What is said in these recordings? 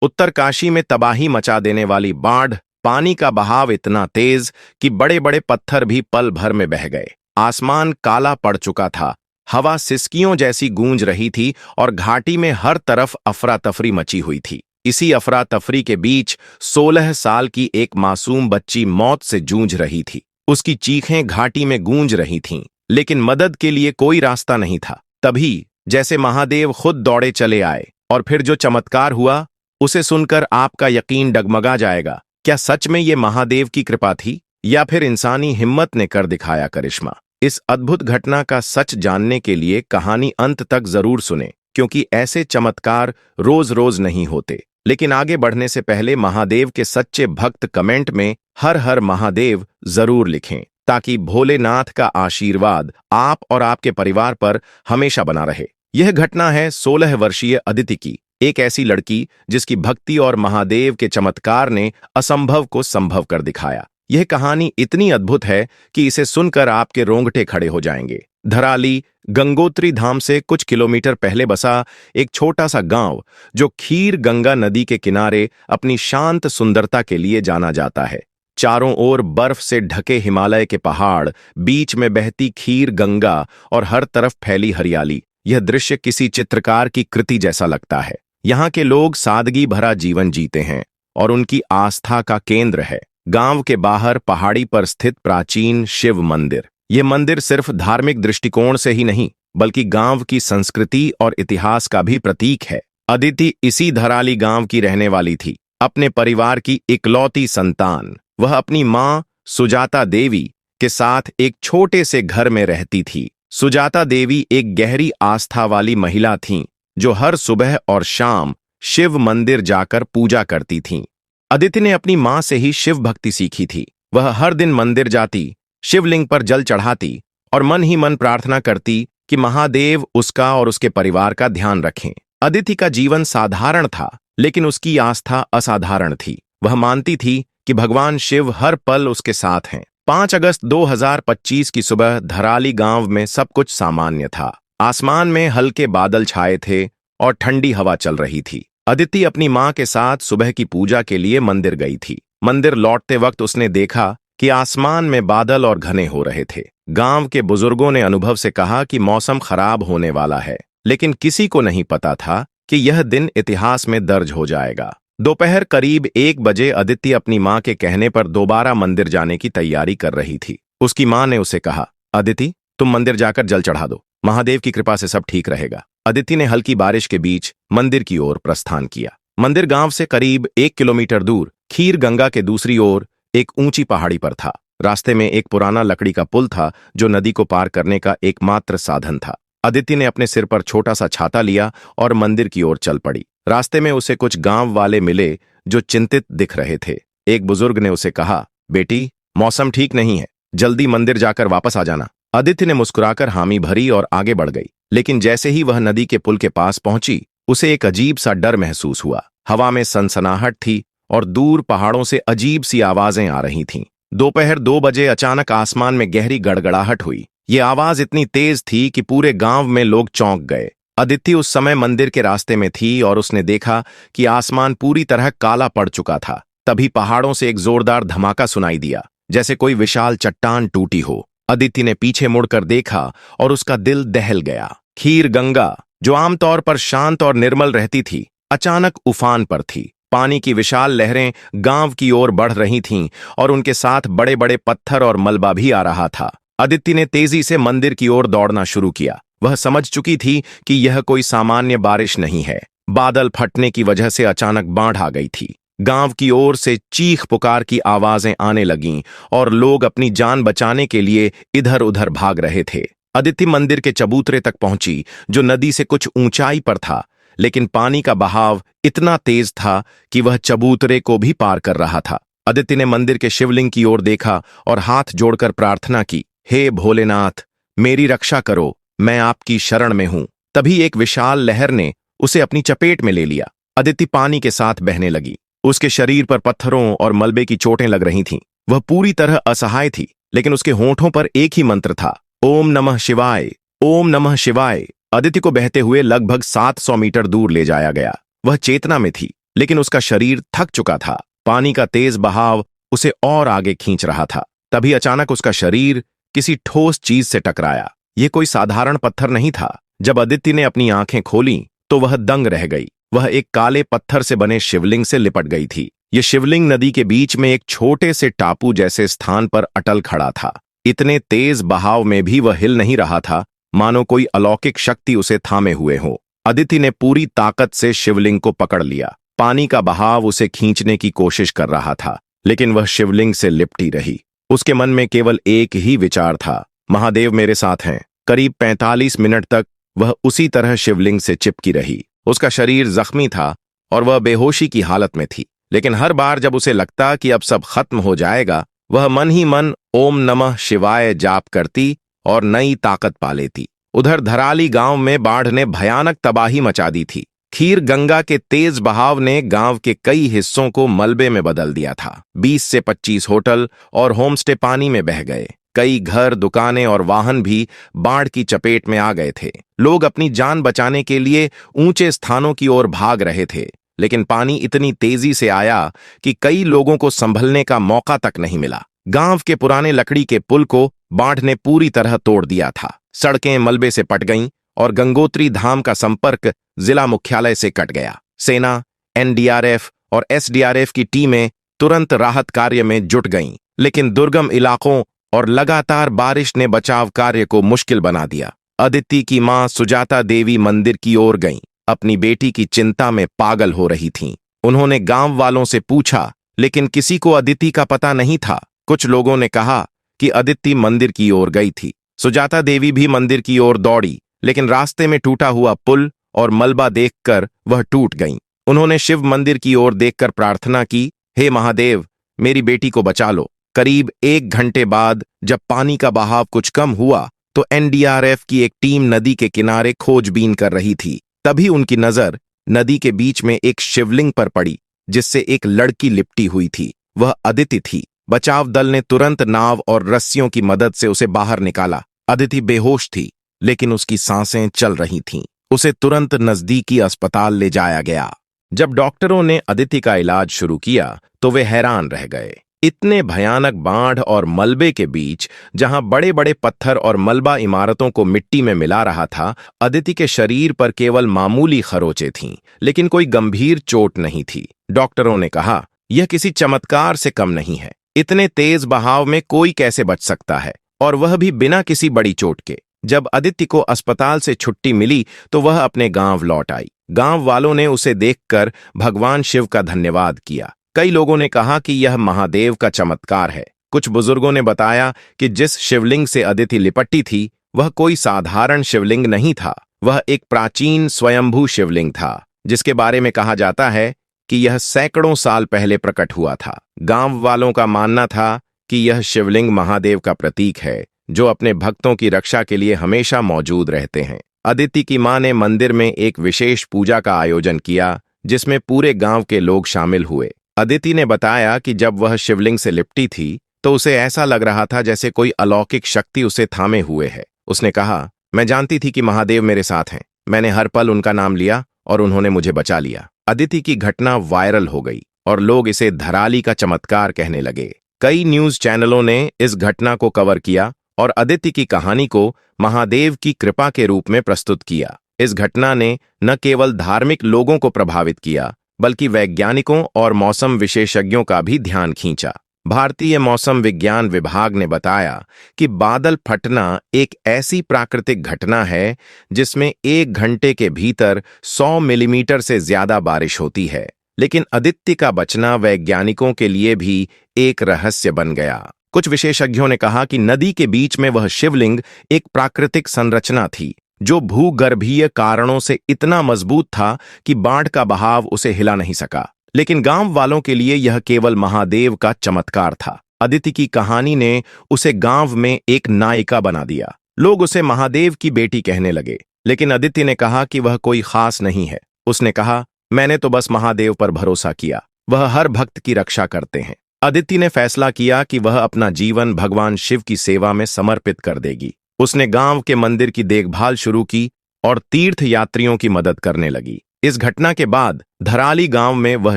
उत्तरकाशी में तबाही मचा देने वाली बाढ़, पानी का बहाव इतना तेज कि बड़े बड़े पत्थर भी पल भर में बह गए। आसमान काला पड़ चुका था, हवा सिसकियों जैसी गूंज रही थी और घाटी में हर तरफ अफरा तफरी मची हुई थी। इसी अफरा तफरी के बीच 16 साल की एक मासूम बच्ची मौत से जूझ रही थी। उसकी चीखें घाटी में गूंज रही थीं, लेकिन मदद के लिए कोई रास्ता नहीं था। तभी जैसे महादेव खुद दौड़े चले आए, और फिर जो चमत्कार हुआ उसे सुनकर आपका यकीन डगमगा जाएगा। क्या सच में ये महादेव की कृपा थी, या फिर इंसानी हिम्मत ने कर दिखाया करिश्मा? इस अद्भुत घटना का सच जानने के लिए कहानी अंत तक जरूर सुने, क्योंकि ऐसे चमत्कार रोज रोज नहीं होते। लेकिन आगे बढ़ने से पहले महादेव के सच्चे भक्त कमेंट में हर हर महादेव जरूर लिखें, ताकि भोलेनाथ का आशीर्वाद आप और आपके परिवार पर हमेशा बना रहे। यह घटना है 16 वर्षीय अदिति की, एक ऐसी लड़की जिसकी भक्ति और महादेव के चमत्कार ने असंभव को संभव कर दिखाया। यह कहानी इतनी अद्भुत है कि इसे सुनकर आपके रोंगटे खड़े हो जाएंगे। धराली गंगोत्री धाम से कुछ किलोमीटर पहले बसा एक छोटा सा गांव, जो खीर गंगा नदी के किनारे अपनी शांत सुंदरता के लिए जाना जाता है। चारों ओर बर्फ से ढके हिमालय के पहाड़, बीच में बहती खीर गंगा और हर तरफ फैली हरियाली। यह दृश्य किसी चित्रकार की कृति जैसा लगता है। यहाँ के लोग सादगी भरा जीवन जीते हैं और उनकी आस्था का केंद्र है गांव के बाहर पहाड़ी पर स्थित प्राचीन शिव मंदिर। यह मंदिर सिर्फ धार्मिक दृष्टिकोण से ही नहीं, बल्कि गांव की संस्कृति और इतिहास का भी प्रतीक है। अदिति इसी धराली गांव की रहने वाली थी, अपने परिवार की इकलौती संतान। वह अपनी मां सुजाता देवी के साथ एक छोटे से घर में रहती थी। सुजाता देवी एक गहरी आस्था वाली महिला थीं, जो हर सुबह और शाम शिव मंदिर जाकर पूजा करती थीं। अदिति ने अपनी मां से ही शिव भक्ति सीखी थी। वह हर दिन मंदिर जाती, शिवलिंग पर जल चढ़ाती और मन ही मन प्रार्थना करती कि महादेव उसका और उसके परिवार का ध्यान रखें। अदिति का जीवन साधारण था, लेकिन उसकी आस्था असाधारण थी। वह मानती थी कि भगवान शिव हर पल उसके साथ हैं। 5 अगस्त 2025 की सुबह धराली गांव में सब कुछ सामान्य था। आसमान में हल्के बादल छाए थे और ठंडी हवा चल रही थी। अदिति अपनी मां के साथ सुबह की पूजा के लिए मंदिर गई थी। मंदिर लौटते वक्त उसने देखा कि आसमान में बादल और घने हो रहे थे। गांव के बुजुर्गों ने अनुभव से कहा कि मौसम खराब होने वाला है, लेकिन किसी को नहीं पता था कि यह दिन इतिहास में दर्ज हो जाएगा। दोपहर करीब 1 बजे अदिति अपनी मां के कहने पर दोबारा मंदिर जाने की तैयारी कर रही थी। उसकी मां ने उसे कहा, अदिति, तुम मंदिर जाकर जल चढ़ा दो, महादेव की कृपा से सब ठीक रहेगा। अदिति ने हल्की बारिश के बीच मंदिर की ओर प्रस्थान किया। मंदिर गांव से करीब 1 किलोमीटर दूर खीर गंगा के दूसरी ओर एक ऊंची पहाड़ी पर था। रास्ते में एक पुराना लकड़ी का पुल था, जो नदी को पार करने का एकमात्र साधन था। अदिति ने अपने सिर पर छोटा सा छाता लिया और मंदिर की ओर चल पड़ी। रास्ते में उसे कुछ गांव वाले मिले, जो चिंतित दिख रहे थे। एक बुजुर्ग ने उसे कहा, बेटी, मौसम ठीक नहीं है, जल्दी मंदिर जाकर वापस आ जाना। अदिति ने मुस्कुराकर हामी भरी और आगे बढ़ गई, लेकिन जैसे ही वह नदी के पुल के पास पहुंची, उसे एक अजीब सा डर महसूस हुआ। हवा में सनसनाहट थी और दूर पहाड़ों से अजीब सी आवाजें आ रही थीं। दोपहर 2 बजे अचानक आसमान में गहरी गड़गड़ाहट हुई। ये आवाज इतनी तेज थी कि पूरे गांव में लोग चौंक गए। अदिति उस समय मंदिर के रास्ते में थी और उसने देखा कि आसमान पूरी तरह काला पड़ चुका था। तभी पहाड़ों से एक जोरदार धमाका सुनाई दिया, जैसे कोई विशाल चट्टान टूटी हो। अदिति ने पीछे मुड़कर देखा और उसका दिल दहल गया। खीर गंगा, जो आमतौर पर शांत और निर्मल रहती थी, अचानक उफान पर थी। पानी की विशाल लहरें गांव की ओर बढ़ रही थीं और उनके साथ बड़े बड़े पत्थर और मलबा भी आ रहा था। अदिति ने तेजी से मंदिर की ओर दौड़ना शुरू किया। वह समझ चुकी थी कि यह कोई सामान्य बारिश नहीं है। बादल फटने की वजह से अचानक बाढ़ आ गई थी। गांव की ओर से चीख पुकार की आवाजें आने लगीं और लोग अपनी जान बचाने के लिए इधर उधर भाग रहे थे। अदिति मंदिर के चबूतरे तक पहुंची, जो नदी से कुछ ऊंचाई पर था, लेकिन पानी का बहाव इतना तेज था कि वह चबूतरे को भी पार कर रहा था। अदिति ने मंदिर के शिवलिंग की ओर देखा और हाथ जोड़कर प्रार्थना की, हे भोलेनाथ, मेरी रक्षा करो, मैं आपकी शरण में हूं। तभी एक विशाल लहर ने उसे अपनी चपेट में ले लिया। अदिति पानी के साथ बहने लगी। उसके शरीर पर पत्थरों और मलबे की चोटें लग रही थीं। वह पूरी तरह असहाय थी, लेकिन उसके होंठों पर एक ही मंत्र था, ओम नमः शिवाय, ओम नमः शिवाय। अदिति को बहते हुए लगभग 700 मीटर दूर ले जाया गया। वह चेतना में थी, लेकिन उसका शरीर थक चुका था। पानी का तेज बहाव उसे और आगे खींच रहा था। तभी अचानक उसका शरीर किसी ठोस चीज से टकराया। यह कोई साधारण पत्थर नहीं था। जब अदिति ने अपनी आंखें खोलीं तो वह दंग रह गई। वह एक काले पत्थर से बने शिवलिंग से लिपट गई थी। यह शिवलिंग नदी के बीच में एक छोटे से टापू जैसे स्थान पर अटल खड़ा था। इतने तेज बहाव में भी वह हिल नहीं रहा था, मानो कोई अलौकिक शक्ति उसे थामे हुए हो। अदिति ने पूरी ताकत से शिवलिंग को पकड़ लिया। पानी का बहाव उसे खींचने की कोशिश कर रहा था, लेकिन वह शिवलिंग से लिपटी रही। उसके मन में केवल एक ही विचार था, महादेव मेरे साथ हैं। करीब 45 मिनट तक वह उसी तरह शिवलिंग से चिपकी रही। उसका शरीर जख्मी था और वह बेहोशी की हालत में थी, लेकिन हर बार जब उसे लगता कि अब सब खत्म हो जाएगा, वह मन ही मन ओम नमः शिवाय जाप करती और नई ताकत पा लेती। उधर धराली गांव में बाढ़ ने भयानक तबाही मचा दी थी। खीर गंगा के तेज बहाव ने गांव के कई हिस्सों को मलबे में बदल दिया था। 20 से 25 होटल और होमस्टे पानी में बह गए। कई घर, दुकानें और वाहन भी बाढ़ की चपेट में आ गए थे। लोग अपनी जान बचाने के लिए ऊंचे स्थानों की ओर भाग रहे थे, लेकिन पानी इतनी तेजी से आया कि कई लोगों को संभलने का मौका तक नहीं मिला। गांव के पुराने लकड़ी के पुल को बाढ़ ने पूरी तरह तोड़ दिया था। सड़कें मलबे से पट गईं और गंगोत्री धाम का संपर्क जिला मुख्यालय से कट गया। सेना, एनडीआरएफ और एसडीआरएफ की टीमें तुरंत राहत कार्य में जुट गईं, लेकिन दुर्गम इलाकों और लगातार बारिश ने बचाव कार्य को मुश्किल बना दिया। अदिति की मां सुजाता देवी मंदिर की ओर गईं। अपनी बेटी की चिंता में पागल हो रही थीं। उन्होंने गांव वालों से पूछा, लेकिन किसी को अदिति का पता नहीं था। कुछ लोगों ने कहा कि अदिति मंदिर की ओर गई थी। सुजाता देवी भी मंदिर की ओर दौड़ी, लेकिन रास्ते में टूटा हुआ पुल और मलबा देखकर वह टूट गईं। उन्होंने शिव मंदिर की ओर देखकर प्रार्थना की, हे महादेव, मेरी बेटी को बचा लो। करीब 1 घंटे बाद जब पानी का बहाव कुछ कम हुआ तो एनडीआरएफ की एक टीम नदी के किनारे खोजबीन कर रही थी। तभी उनकी नजर नदी के बीच में एक शिवलिंग पर पड़ी, जिससे एक लड़की लिपटी हुई थी। वह अदिति थी। बचाव दल ने तुरंत नाव और रस्सियों की मदद से उसे बाहर निकाला। अदिति बेहोश थी, लेकिन उसकी सांसें चल रही थीं। उसे तुरंत नजदीकी अस्पताल ले जाया गया। जब डॉक्टरों ने अदिति का इलाज शुरू किया तो वे हैरान रह गए। इतने भयानक बाढ़ और मलबे के बीच, जहां बड़े बड़े पत्थर और मलबा इमारतों को मिट्टी में मिला रहा था, अदिति के शरीर पर केवल मामूली खरोंचें थीं, लेकिन कोई गंभीर चोट नहीं थी। डॉक्टरों ने कहा, यह किसी चमत्कार से कम नहीं है। इतने तेज बहाव में कोई कैसे बच सकता है, और वह भी बिना किसी बड़ी चोट के। जब अदिति को अस्पताल से छुट्टी मिली तो वह अपने गांव लौट आई। गांव वालों ने उसे देखकर भगवान शिव का धन्यवाद किया। कई लोगों ने कहा कि यह महादेव का चमत्कार है। कुछ बुजुर्गों ने बताया कि जिस शिवलिंग से अदिति लिपटी थी, वह कोई साधारण शिवलिंग नहीं था। वह एक प्राचीन स्वयंभू शिवलिंग था, जिसके बारे में कहा जाता है कि यह सैकड़ों साल पहले प्रकट हुआ था। गांव वालों का मानना था कि यह शिवलिंग महादेव का प्रतीक है, जो अपने भक्तों की रक्षा के लिए हमेशा मौजूद रहते हैं। अदिति की मां ने मंदिर में एक विशेष पूजा का आयोजन किया, जिसमें पूरे गांव के लोग शामिल हुए। अदिति ने बताया कि जब वह शिवलिंग से लिपटी थी तो उसे ऐसा लग रहा था जैसे कोई अलौकिक शक्ति उसे थामे हुए है। उसने कहा, मैं जानती थी कि महादेव मेरे साथ हैं। मैंने हर पल उनका नाम लिया और उन्होंने मुझे बचा लिया। अदिति की घटना वायरल हो गई और लोग इसे धराली का चमत्कार कहने लगे। कई न्यूज चैनलों ने इस घटना को कवर किया और अदिति की कहानी को महादेव की कृपा के रूप में प्रस्तुत किया। इस घटना ने न केवल धार्मिक लोगों को प्रभावित किया, बल्कि वैज्ञानिकों और मौसम विशेषज्ञों का भी ध्यान खींचा। भारतीय मौसम विज्ञान विभाग ने बताया कि बादल फटना एक ऐसी प्राकृतिक घटना है जिसमें 1 घंटे के भीतर 100 मिलीमीटर से ज्यादा बारिश होती है। लेकिन अदिति का बचना वैज्ञानिकों के लिए भी एक रहस्य बन गया। कुछ विशेषज्ञों ने कहा कि नदी के बीच में वह शिवलिंग एक प्राकृतिक संरचना थी, जो भूगर्भीय कारणों से इतना मजबूत था कि बाढ़ का बहाव उसे हिला नहीं सका। लेकिन गांव वालों के लिए यह केवल महादेव का चमत्कार था। अदिति की कहानी ने उसे गांव में एक नायिका बना दिया। लोग उसे महादेव की बेटी कहने लगे, लेकिन अदिति ने कहा कि वह कोई खास नहीं है। उसने कहा, मैंने तो बस महादेव पर भरोसा किया, वह हर भक्त की रक्षा करते हैं। अदिति ने फैसला किया कि वह अपना जीवन भगवान शिव की सेवा में समर्पित कर देगी। उसने गांव के मंदिर की देखभाल शुरू की और तीर्थ यात्रियों की मदद करने लगी। इस घटना के बाद धराली गांव में वह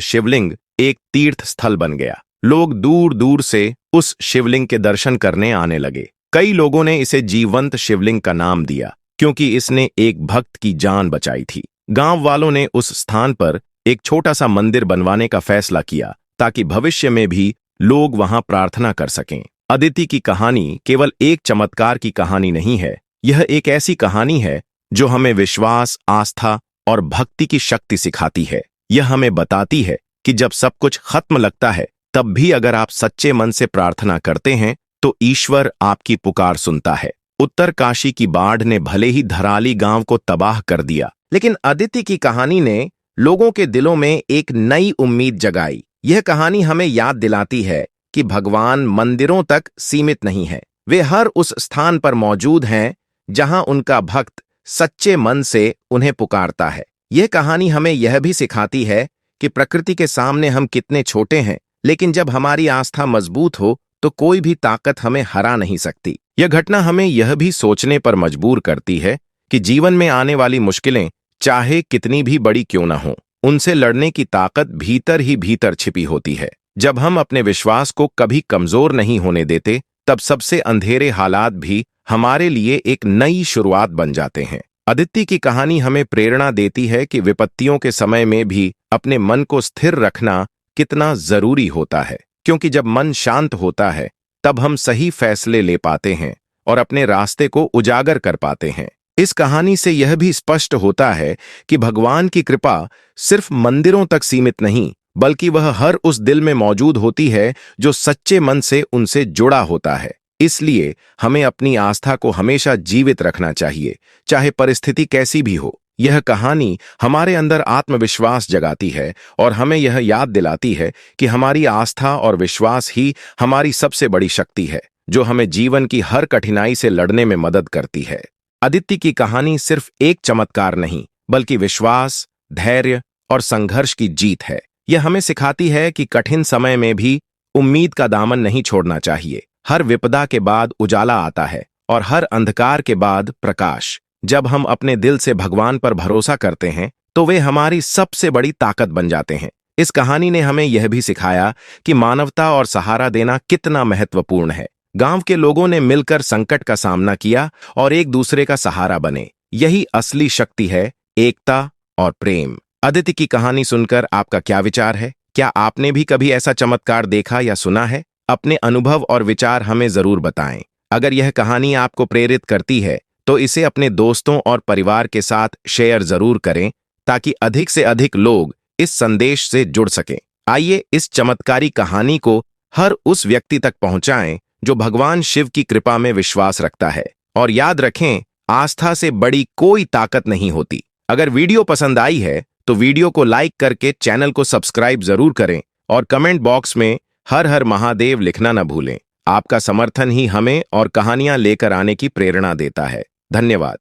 शिवलिंग एक तीर्थ स्थल बन गया। लोग दूर दूर से उस शिवलिंग के दर्शन करने आने लगे। कई लोगों ने इसे जीवंत शिवलिंग का नाम दिया क्योंकि इसने एक भक्त की जान बचाई थी। गांव वालों ने उस स्थान पर एक छोटा सा मंदिर बनवाने का फैसला किया ताकि भविष्य में भी लोग वहां प्रार्थना कर सकें। अदिति की कहानी केवल एक चमत्कार की कहानी नहीं है, यह एक ऐसी कहानी है जो हमें विश्वास, आस्था और भक्ति की शक्ति सिखाती है। यह हमें बताती है कि जब सब कुछ खत्म लगता है, तब भी अगर आप सच्चे मन से प्रार्थना करते हैं तो ईश्वर आपकी पुकार सुनता है। उत्तरकाशी की बाढ़ ने भले ही धराली गांव को तबाह कर दिया, लेकिन अदिति की कहानी ने लोगों के दिलों में एक नई उम्मीद जगाई। यह कहानी हमें याद दिलाती है कि भगवान मंदिरों तक सीमित नहीं है, वे हर उस स्थान पर मौजूद हैं जहां उनका भक्त सच्चे मन से उन्हें पुकारता है। यह कहानी हमें यह भी सिखाती है कि प्रकृति के सामने हम कितने छोटे हैं, लेकिन जब हमारी आस्था मजबूत हो तो कोई भी ताकत हमें हरा नहीं सकती। यह घटना हमें यह भी सोचने पर मजबूर करती है कि जीवन में आने वाली मुश्किलें चाहे कितनी भी बड़ी क्यों न हो, उनसे लड़ने की ताकत भीतर ही भीतर छिपी होती है। जब हम अपने विश्वास को कभी कमजोर नहीं होने देते, तब सबसे अंधेरे हालात भी हमारे लिए एक नई शुरुआत बन जाते हैं। अदिति की कहानी हमें प्रेरणा देती है कि विपत्तियों के समय में भी अपने मन को स्थिर रखना कितना जरूरी होता है, क्योंकि जब मन शांत होता है तब हम सही फैसले ले पाते हैं और अपने रास्ते को उजागर कर पाते हैं। इस कहानी से यह भी स्पष्ट होता है कि भगवान की कृपा सिर्फ मंदिरों तक सीमित नहीं, बल्कि वह हर उस दिल में मौजूद होती है जो सच्चे मन से उनसे जुड़ा होता है। इसलिए हमें अपनी आस्था को हमेशा जीवित रखना चाहिए, चाहे परिस्थिति कैसी भी हो। यह कहानी हमारे अंदर आत्मविश्वास जगाती है और हमें यह याद दिलाती है कि हमारी आस्था और विश्वास ही हमारी सबसे बड़ी शक्ति है, जो हमें जीवन की हर कठिनाई से लड़ने में मदद करती है। अदिति की कहानी सिर्फ एक चमत्कार नहीं, बल्कि विश्वास, धैर्य और संघर्ष की जीत है। यह हमें सिखाती है कि कठिन समय में भी उम्मीद का दामन नहीं छोड़ना चाहिए। हर विपदा के बाद उजाला आता है और हर अंधकार के बाद प्रकाश। जब हम अपने दिल से भगवान पर भरोसा करते हैं तो वे हमारी सबसे बड़ी ताकत बन जाते हैं। इस कहानी ने हमें यह भी सिखाया कि मानवता और सहारा देना कितना महत्वपूर्ण है। गांव के लोगों ने मिलकर संकट का सामना किया और एक दूसरे का सहारा बने। यही असली शक्ति है, एकता और प्रेम। अदिति की कहानी सुनकर आपका क्या विचार है? क्या आपने भी कभी ऐसा चमत्कार देखा या सुना है? अपने अनुभव और विचार हमें जरूर बताएं। अगर यह कहानी आपको प्रेरित करती है तो इसे अपने दोस्तों और परिवार के साथ शेयर जरूर करें ताकि अधिक से अधिक लोग इस संदेश से जुड़ सकें। आइए इस चमत्कारी कहानी को हर उस व्यक्ति तक पहुंचाएं जो भगवान शिव की कृपा में विश्वास रखता है। और याद रखें, आस्था से बड़ी कोई ताकत नहीं होती। अगर वीडियो पसंद आई है तो वीडियो को लाइक करके चैनल को सब्सक्राइब जरूर करें और कमेंट बॉक्स में हर हर महादेव लिखना न भूलें। आपका समर्थन ही हमें और कहानियां लेकर आने की प्रेरणा देता है। धन्यवाद।